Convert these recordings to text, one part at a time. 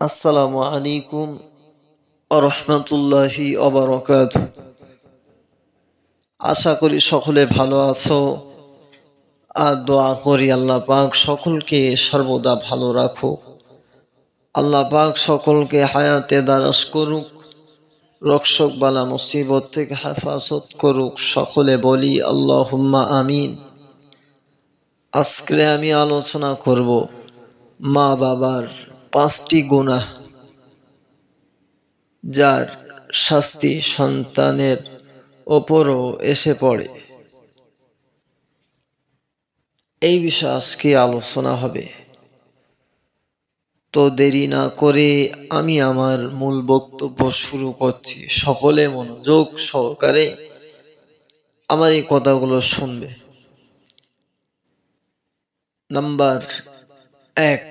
আসসালামু আলাইকুম রহমতুল্লাহি অবরকাতুহু। আশা করি সকলে ভালো আছো আর দোয়া করি আল্লাহ পাক সকলকে সর্বদা ভালো রাখুক। আল্লাহ পাক সকলকে হায়াতে দারাজ করুক, রক্ষক বালা মুসিবত থেকে হেফাজত করুক। সকলে বলি আল্লাহুম্মা আমিন। আজকে আমি আলোচনা করব মা বাবার 5টি গুনাহ যার শাস্তি সন্তানের ওপরও এসে পড়ে। এই বিষয়ে আজকে আলোচনা হবে। তো দেরি না করে আমি আমার মূল বক্তব্য শুরু করছি। সকলে মনোযোগ সহকারে আমার এই কথাগুলো শুনবে। নাম্বার 1,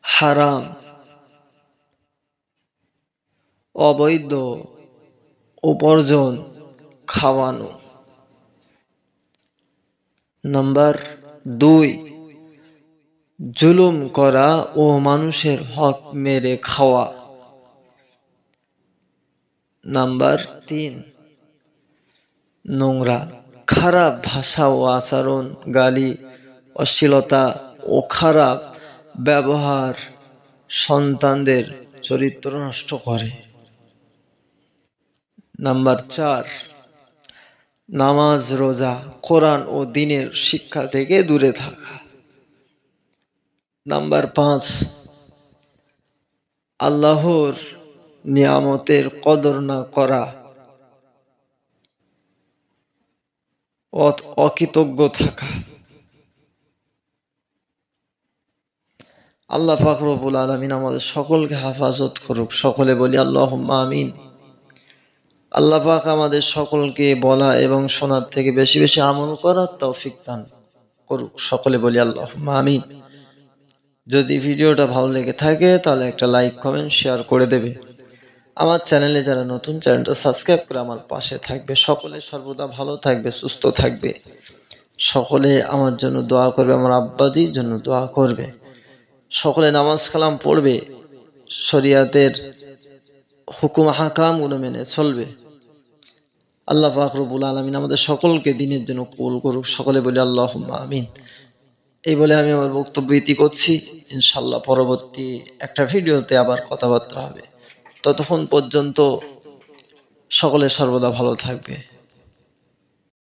হারাম অবৈধ উপার্জন খাওয়ানো। নাম্বার 2, জুলুম করা ও মানুষের হক মেরে খাওয়া। নাম্বার 3, নোংরা খারাপ ভাষা ও আচরণ, গালি, অশ্লীলতা ও খারাপ ব্যবহার সন্তানদের চরিত্র নষ্ট করে। নাম্বার 4, নামাজ, রোজা, কোরআন ও দ্বীনের শিক্ষা থেকে দূরে থাকা। নাম্বার 5, আল্লাহর নিয়ামতের কদর না করা, অকৃতজ্ঞ থাকা। আল্লাহ পাক রব্বুল আলামিন আমাদের সকলকে হেফাজত করুক। সকলে বলি আল্লাহুম্মা আমিন। আল্লাহ পাক আমাদের সকলকে বলা এবং শোনার থেকে বেশি বেশি আমল করার তৌফিক দান করুক। সকলে বলি আল্লাহুম্মা আমিন। যদি ভিডিওটা ভালো লেগে থাকে তাহলে একটা লাইক, কমেন্ট, শেয়ার করে দেবে। আমার চ্যানেলে যারা নতুন, চ্যানেলটা সাবস্ক্রাইব করে আমার পাশে থাকবে। সকলে সর্বদা ভালো থাকবে, সুস্থ থাকবে। সকলে আমার জন্য দোয়া করবে, আমার আব্বাজির জন্য দোয়া করবে। সকলে নামাজ কালাম পড়বে, শরিয়াতের হুকুম হাকামগুলো মেনে চলবে। আল্লাহ পাক রব্বুল আলামিন আমাদের সকলকে দ্বীনের জন্য কবুল করুক। সকলে বলি আল্লাহুম্মা আমিন। এই বলে আমি আমার বক্তব্য ইতি করছি। ইনশাআল্লাহ পরবর্তী একটা ভিডিওতে আবার কথাবার্তা হবে। ততক্ষণ পর্যন্ত সকলে সর্বদা ভালো থাকবে।